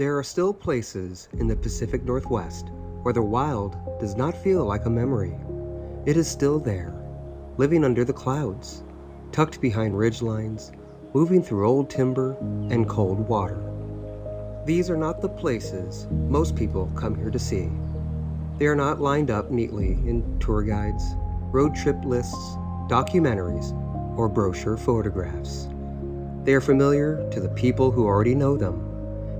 There are still places in the Pacific Northwest where the wild does not feel like a memory. It is still there, living under the clouds, tucked behind ridgelines, moving through old timber and cold water. These are not the places most people come here to see. They are not lined up neatly in tour guides, road trip lists, documentaries, or brochure photographs. They are familiar to the people who already know them,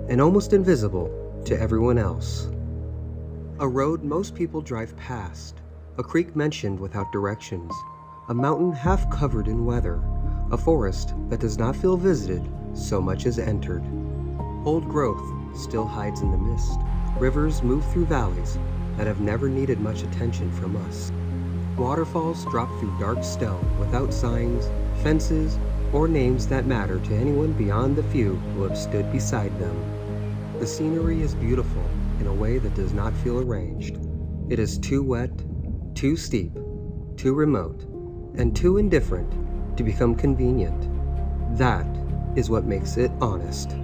and almost invisible to everyone else. A road most people drive past, a creek mentioned without directions, a mountain half covered in weather, a forest that does not feel visited so much as entered. Old growth still hides in the mist. Rivers move through valleys that have never needed much attention from us. Waterfalls drop through dark stone without signs, fences, or names that matter to anyone beyond the few who have stood beside them. The scenery is beautiful in a way that does not feel arranged. It is too wet, too steep, too remote, and too indifferent to become convenient. That is what makes it honest.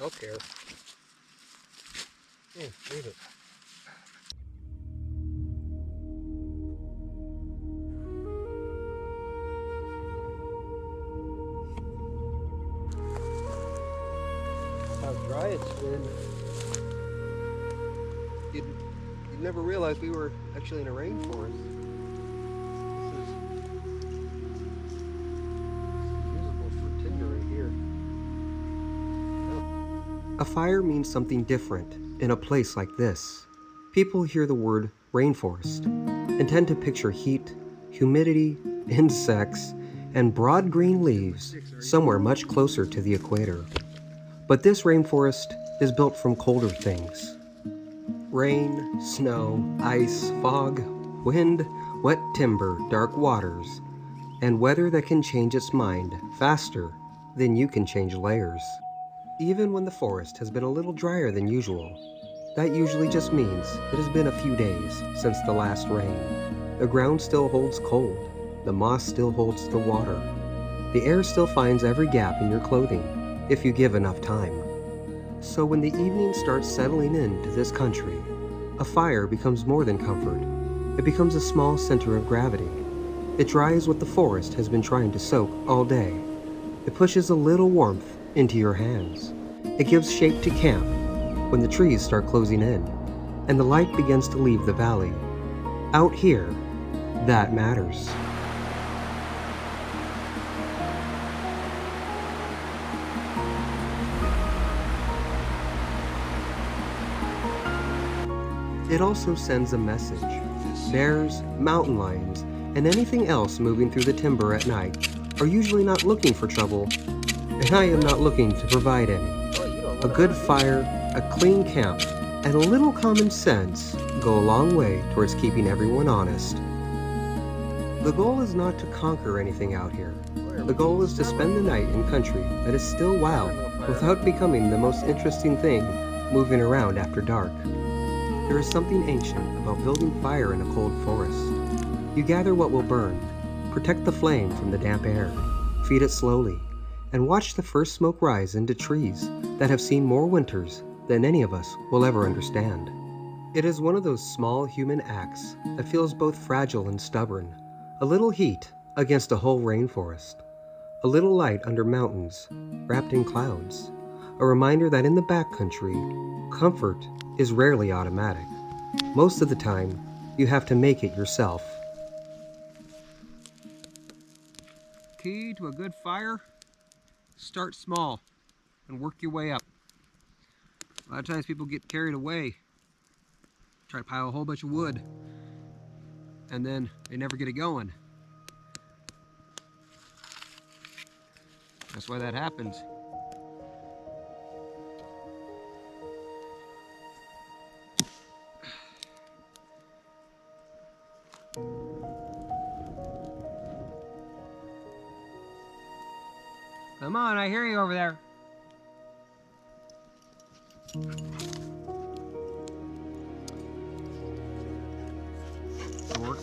Elk hair. Leave it. How dry it's been. You'd never realize we were actually in a rainforest. This is usable for tinder right here. A fire means something different in a place like this. People hear the word rainforest and tend to picture heat, humidity, insects, and broad green leaves somewhere much closer to the equator. But this rainforest is built from colder things. Rain, snow, ice, fog, wind, wet timber, dark waters, and weather that can change its mind faster than you can change layers. Even when the forest has been a little drier than usual, that usually just means it has been a few days since the last rain. The ground still holds cold, the moss still holds the water, the air still finds every gap in your clothing if you give enough time. So when the evening starts settling into this country, a fire becomes more than comfort. It becomes a small center of gravity. It dries what the forest has been trying to soak all day. It pushes a little warmth into your hands. It gives shape to camp when the trees start closing in and the light begins to leave the valley. Out here, that matters. It also sends a message. Bears, mountain lions, and anything else moving through the timber at night are usually not looking for trouble, and I am not looking to provide any. A good fire, a clean camp, and a little common sense go a long way towards keeping everyone honest. The goal is not to conquer anything out here. The goal is to spend the night in country that is still wild without becoming the most interesting thing moving around after dark. There is something ancient about building fire in a cold forest. You gather what will burn, protect the flame from the damp air, feed it slowly, and watch the first smoke rise into trees that have seen more winters than any of us will ever understand. It is one of those small human acts that feels both fragile and stubborn. A little heat against a whole rainforest. A little light under mountains, wrapped in clouds. A reminder that in the backcountry, comfort is rarely automatic. Most of the time, you have to make it yourself. Key to a good fire: start small and work your way up. A lot of times people get carried away, try to pile a whole bunch of wood, and then they never get it going. That's why that happens. Come on, I hear you over there. Work.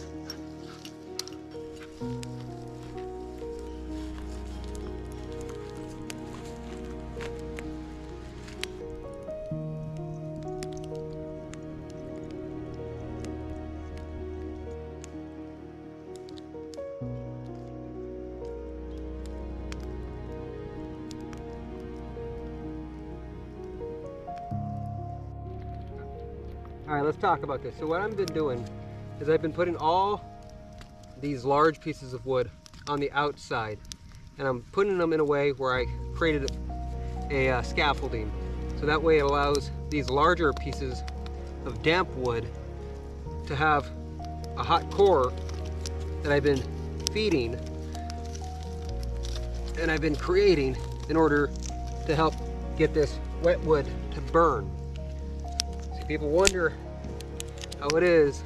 All right, let's talk about this. So what I've been doing is I've been putting all these large pieces of wood on the outside, and I'm putting them in a way where I created a scaffolding. So that way it allows these larger pieces of damp wood to have a hot core that I've been feeding and I've been creating in order to help get this wet wood to burn. People wonder how it is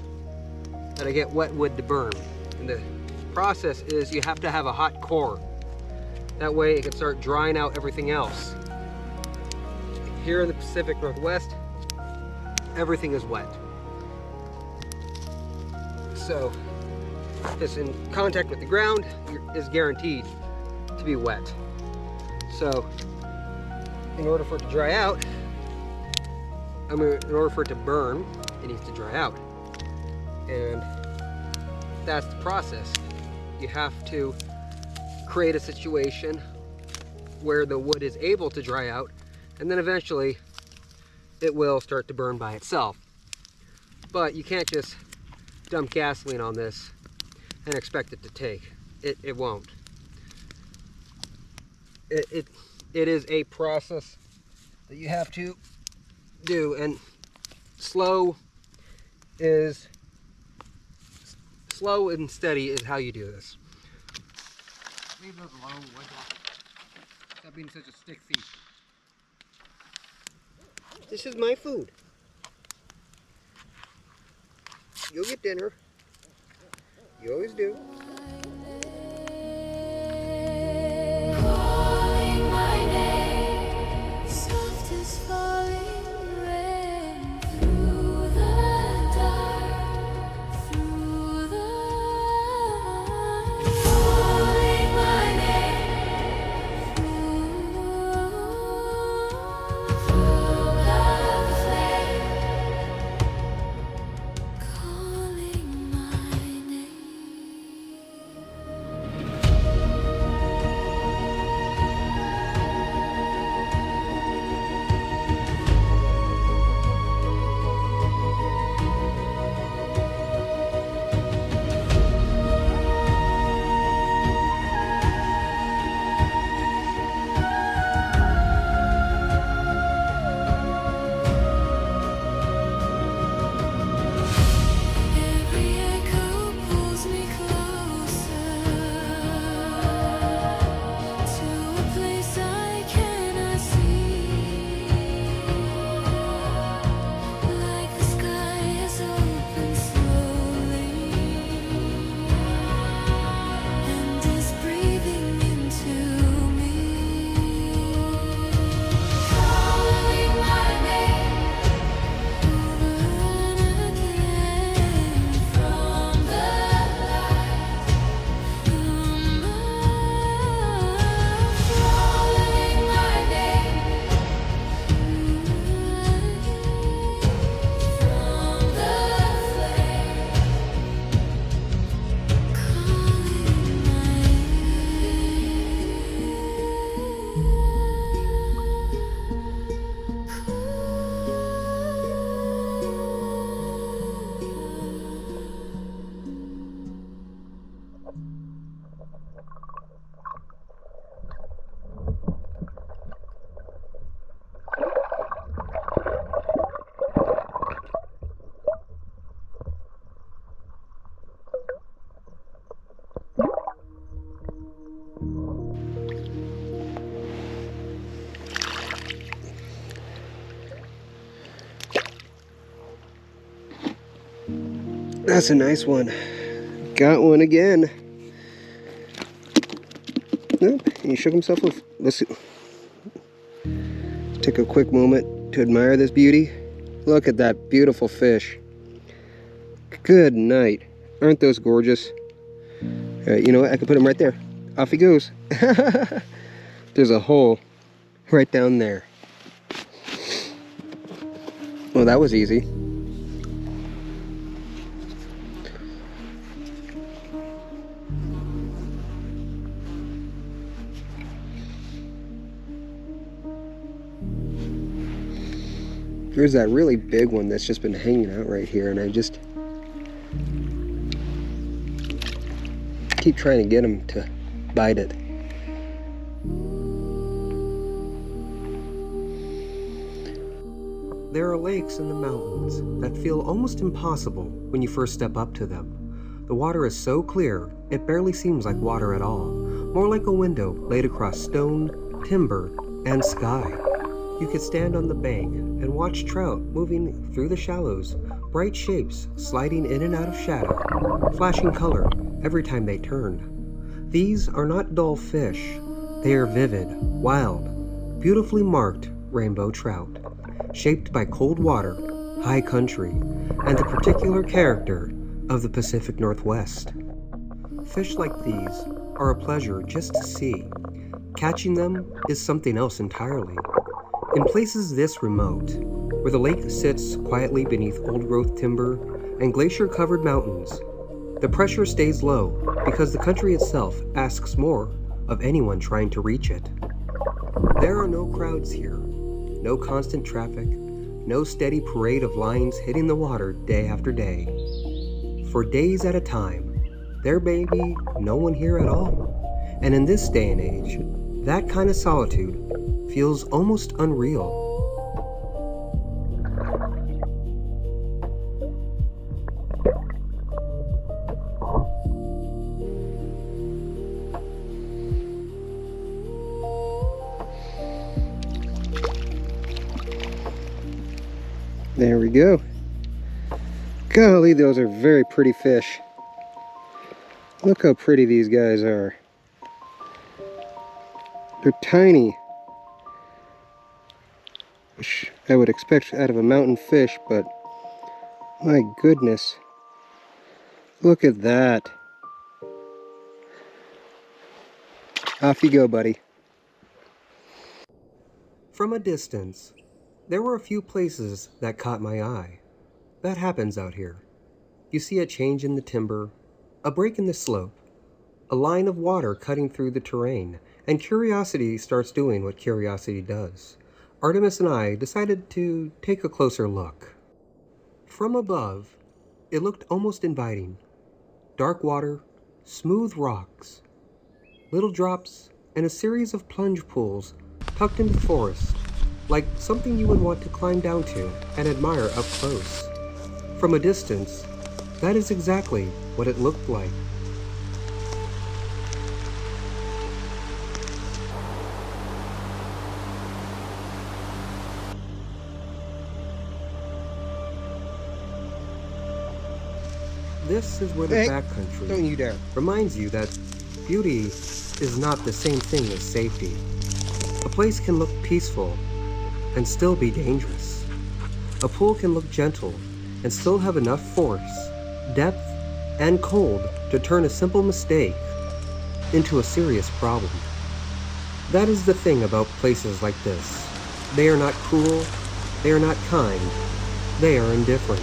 that I get wet wood to burn. And the process is you have to have a hot core. That way it can start drying out everything else. Here in the Pacific Northwest, everything is wet. So it's in contact with the ground is guaranteed to be wet. So in order for it to dry out, in order for it to burn, it needs to dry out. And that's the process. You have to create a situation where the wood is able to dry out, and then eventually it will start to burn by itself. But you can't just dump gasoline on this and expect it to take. It won't. It is a process that you have to do, and slow and steady is how you do this. Leave those alone. Stop being such a stick thief. This is my food. You'll get dinner. You always do. That's a nice one. Got one again. Nope, he shook himself off. Let's see. Take a quick moment to admire this beauty. Look at that beautiful fish. Good night. Aren't those gorgeous? Alright, you know what? I can put him right there. Off he goes. There's a hole right down there. Well, that was easy. There's that really big one that's just been hanging out right here, and I just keep trying to get him to bite it. There are lakes in the mountains that feel almost impossible when you first step up to them. The water is so clear, it barely seems like water at all, more like a window laid across stone, timber, and sky. You could stand on the bank and watch trout moving through the shallows, bright shapes sliding in and out of shadow, flashing color every time they turn. These are not dull fish. They are vivid, wild, beautifully marked rainbow trout, shaped by cold water, high country, and the particular character of the Pacific Northwest. Fish like these are a pleasure just to see. Catching them is something else entirely. In places this remote, where the lake sits quietly beneath old-growth timber and glacier-covered mountains, the pressure stays low because the country itself asks more of anyone trying to reach it. There are no crowds here, no constant traffic, no steady parade of lines hitting the water day after day. For days at a time, there may be no one here at all. And in this day and age, that kind of solitude feels almost unreal. There we go. Golly, those are very pretty fish. Look how pretty these guys are. They're tiny, which I would expect out of a mountain fish, but my goodness, look at that. Off you go, buddy. From a distance, there were a few places that caught my eye. That happens out here. You see a change in the timber, a break in the slope, a line of water cutting through the terrain, and curiosity starts doing what curiosity does. Artemis and I decided to take a closer look. From above, it looked almost inviting. Dark water, smooth rocks, little drops, and a series of plunge pools tucked into the forest, like something you would want to climb down to and admire up close. From a distance, that is exactly what it looked like. This is where the backcountry reminds you that beauty is not the same thing as safety. A place can look peaceful and still be dangerous. A pool can look gentle and still have enough force, depth, and cold to turn a simple mistake into a serious problem. That is the thing about places like this. They are not cruel, they are not kind, they are indifferent.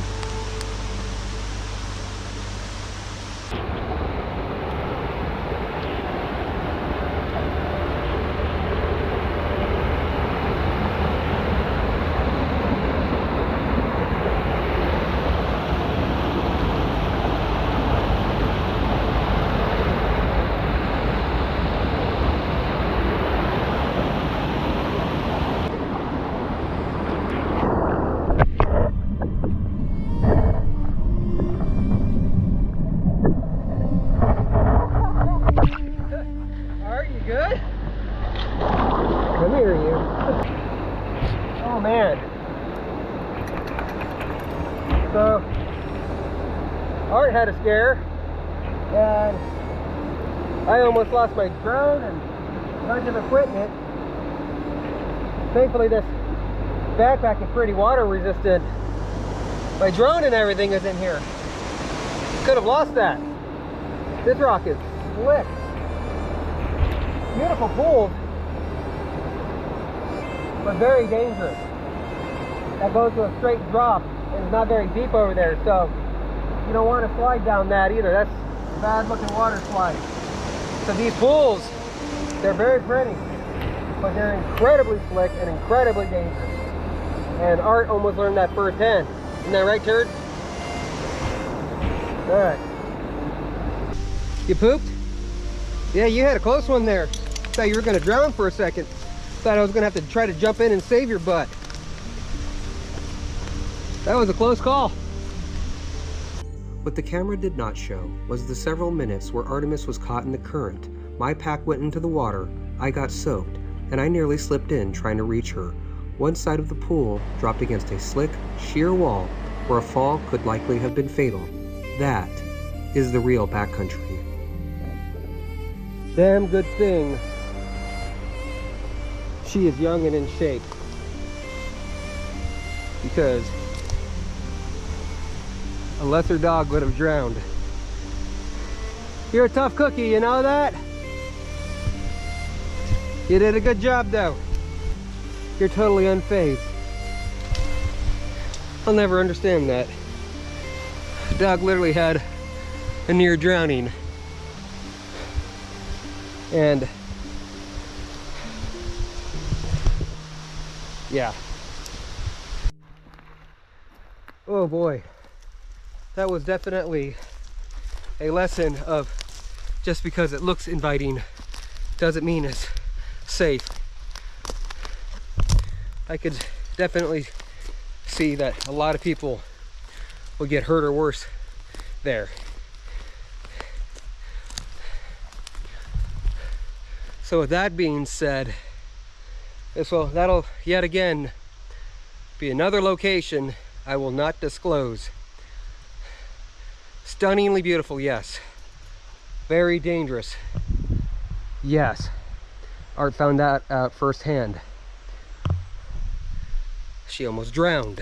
Art had a scare, and I almost lost my drone and a bunch of equipment. Thankfully this backpack is pretty water resistant. My drone and everything is in here. Could have lost that. This rock is slick. Beautiful pools, but very dangerous. That goes to a straight drop and it's not very deep over there, so you don't want to slide down that either. That's a bad looking water slide. So these pools, they're very pretty, but they're incredibly slick and incredibly dangerous. And Art almost learned that firsthand. Isn't that right, Turd? All right. You pooped? Yeah, you had a close one there. Thought you were gonna drown for a second. Thought I was gonna have to try to jump in and save your butt. That was a close call. What the camera did not show was the several minutes where Artemis was caught in the current. My pack went into the water, I got soaked, and I nearly slipped in trying to reach her. One side of the pool dropped against a slick, sheer wall where a fall could likely have been fatal. That is the real backcountry. Damn good thing she is young and in shape, because a lesser dog would have drowned. You're a tough cookie, you know that? You did a good job though. You're totally unfazed. I'll never understand that. The dog literally had a near drowning. And yeah. Oh boy. That was definitely a lesson of just because it looks inviting doesn't mean it's safe. I could definitely see that a lot of people will get hurt or worse there. So with that being said, that'll yet again be another location I will not disclose. Stunningly beautiful, yes. Very dangerous, yes. Art found that out firsthand. She almost drowned.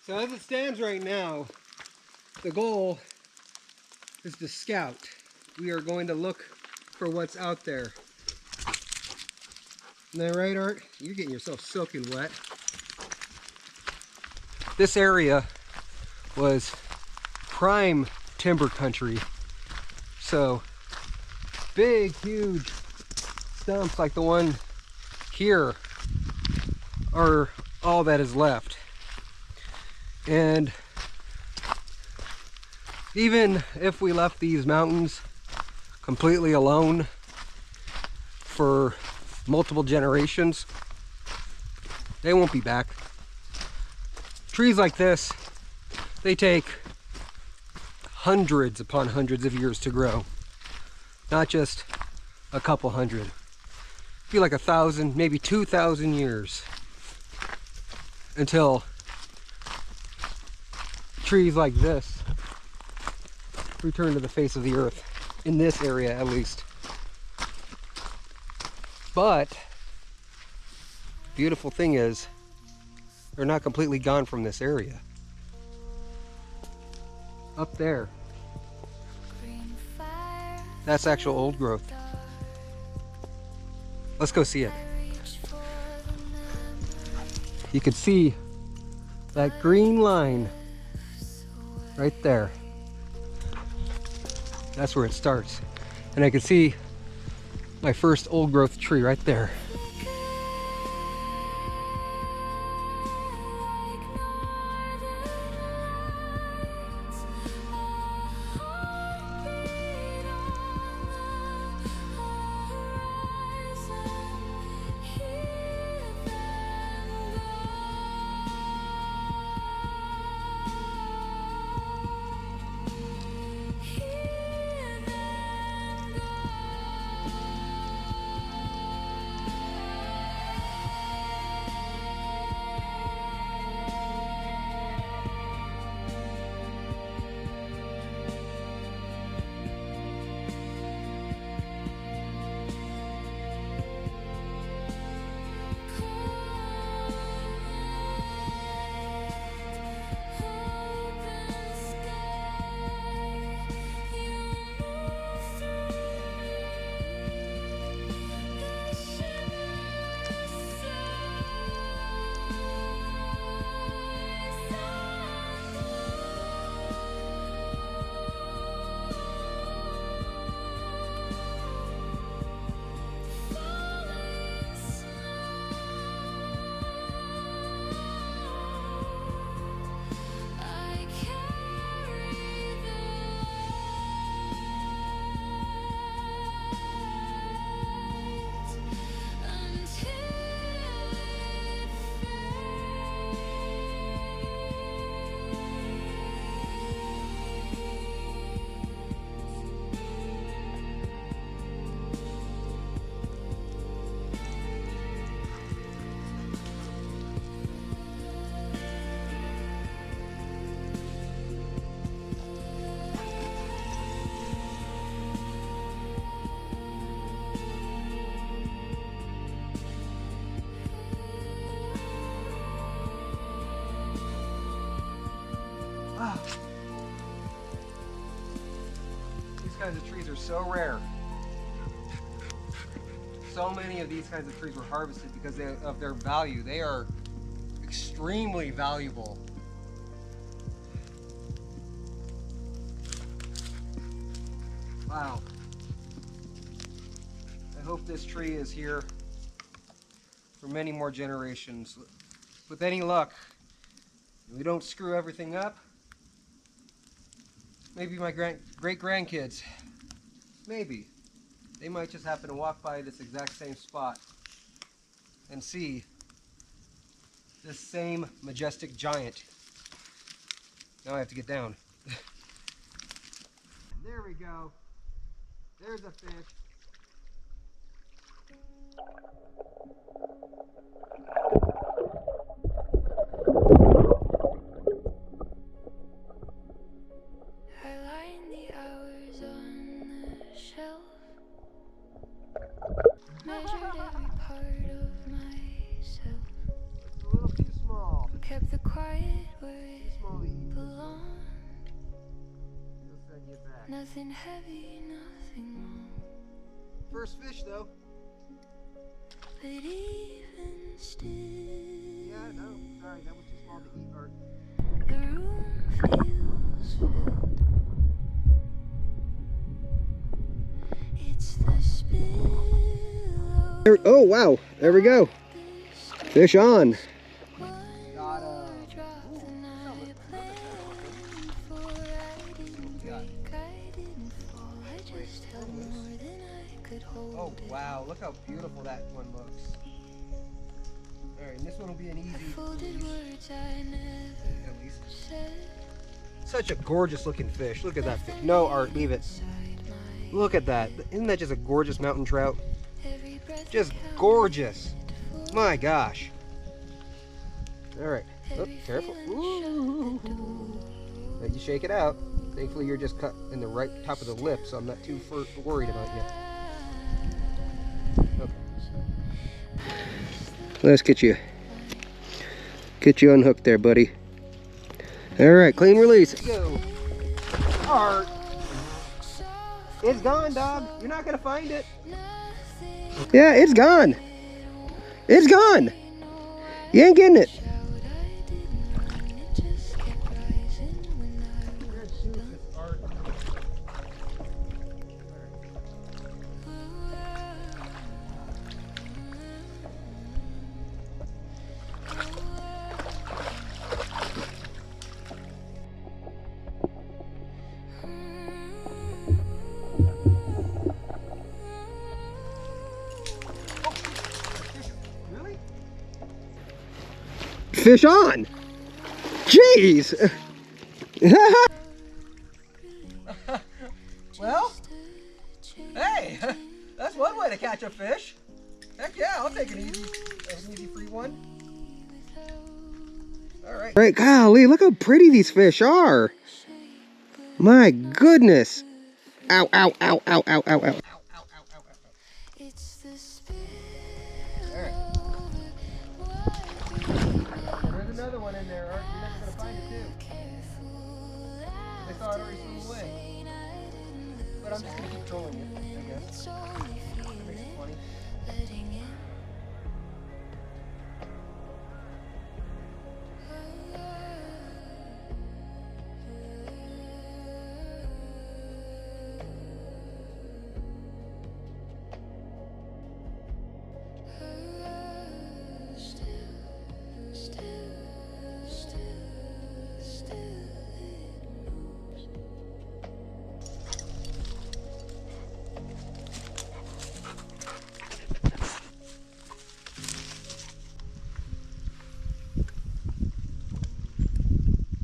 So as it stands right now, the goal is to scout. We are going to look for what's out there. Isn't that right, Art? You're getting yourself soaking wet. This area was prime timber country. So big, huge stumps like the one here are all that is left. And even if we left these mountains completely alone for multiple generations, they won't be back. Trees like this, they take hundreds upon hundreds of years to grow, not just a couple hundred. It'd be like 1,000, maybe 2,000 years until trees like this return to the face of the earth, in this area at least. But beautiful thing is, they're not completely gone from this area. Up there, that's actual old growth. Let's go see it. You can see that green line right there. That's where it starts. And I can see my first old growth tree right there. kinds of trees are so rare. So many of these kinds of trees were harvested because of their value. They are extremely valuable. Wow. I hope this tree is here for many more generations. With any luck, if we don't screw everything up, maybe my great-grandkids, maybe, they might just happen to walk by this exact same spot and see this same majestic giant. Now I have to get down. There we go. There's a fish. I line the hours on the shelf, measured every part of myself, It's a little too small. kept the quiet where it Small to eat. belonged. We'll send you back. Nothing heavy, nothing wrong. First fish though. But even still, Yeah, no, sorry, that was too small to eat, Art. the room feels filled. It's the spill. Oh wow, there we go. Fish on. Got the night planned for. I didn't break, I didn't fall. I just held more than I could hold. Oh wow, look how beautiful that one looks. Alright, and this one will be an easy Folded words I never at least. said. Such a gorgeous looking fish. Look at that fish. No, Art, leave it. Look at that. Isn't that just a gorgeous mountain trout? Just gorgeous. My gosh. Alright. Oh, careful. Ooh. Let you shake it out. Thankfully you're just cut in the right top of the lip, so I'm not too worried about you. Okay. Let's get you unhooked there, buddy. Alright, clean release. Go. Art. It's gone, dog. You're not gonna find it. Yeah, it's gone. It's gone. You ain't getting it. Fish on. Jeez. Well, hey, that's one way to catch a fish. Heck yeah, I'll take an easy free one. All right. All right, golly, look how pretty these fish are. My goodness. Ow, ow, ow, ow, ow, ow, ow. There's another one in there, Art. You're never going to find it, too. They thought it already swam away. But I'm just going to keep trolling you, I guess. Makes it funny.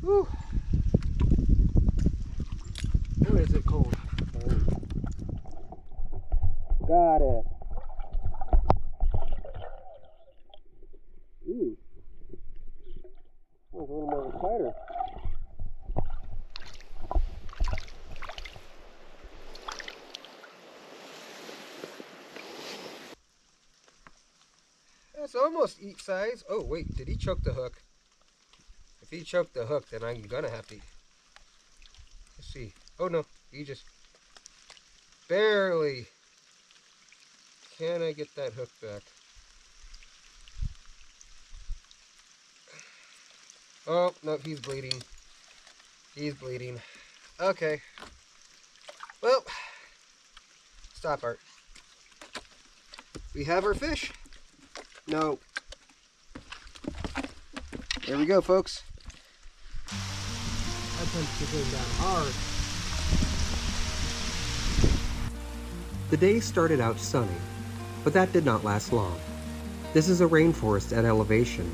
Whew. Boy, is it cold. Got it. Ooh. That was a little more tighter. That's almost eat size. Oh wait, did he choke the hook? If he choked the hook, then I'm gonna have to. Let's see. Oh no, he just Barely. Can I get that hook back? Oh, no, he's bleeding. He's bleeding. Okay. Well, stop, Art. We have our fish. No. There we go, folks. That temperature came down hard. The day started out sunny, but that did not last long. This is a rainforest at elevation,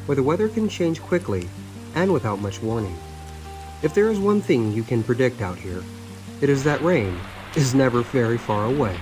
where the weather can change quickly and without much warning. If there is one thing you can predict out here, it is that rain is never very far away.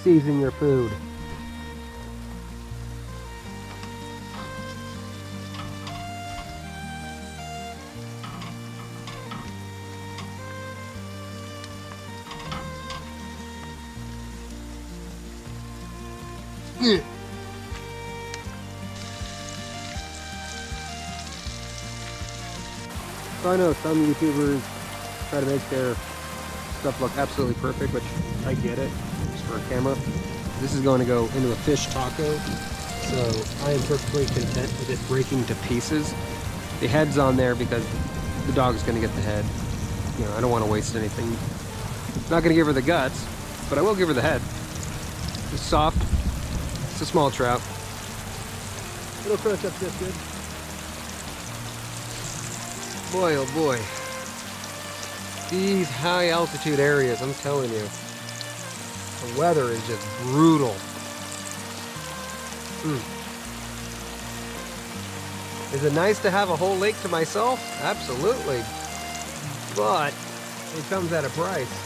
Season your food. So I know some YouTubers try to make their stuff look absolutely perfect, which I get it, just for a camera. This is going to go into a fish taco, so I am perfectly content with it breaking to pieces. The head's on there because the dog is going to get the head. You know, I don't want to waste anything. Not going to give her the guts, but I will give her the head. It's soft. It's a small trout. It'll crunch up just good. Boy, oh boy. These high altitude areas, I'm telling you, the weather is just brutal. Is it nice to have a whole lake to myself? Absolutely. But it comes at a price.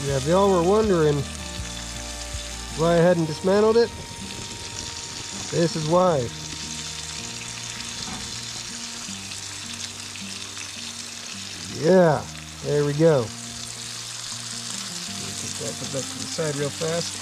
Yeah, if y'all were wondering why I hadn't dismantled it, this is why. Yeah, there we go. Put that to the side real fast.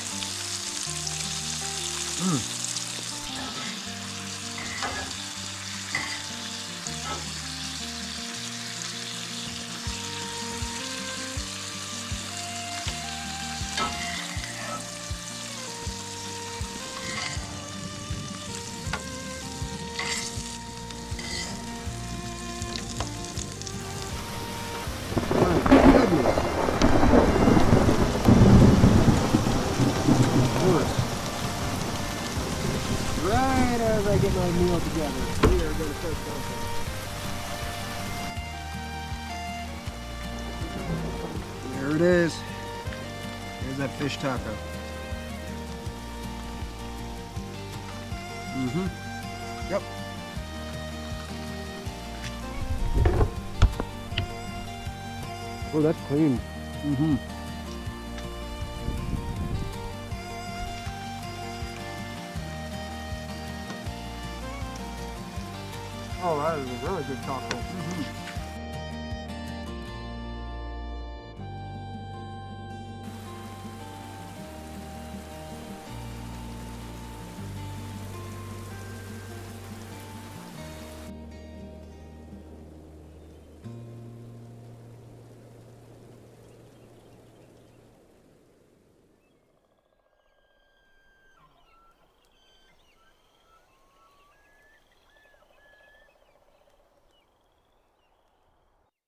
Right as I get my meal together, we are going to start something. There it is. There's that fish taco. Yep. Oh, that's clean. Oh, that is a really good taco.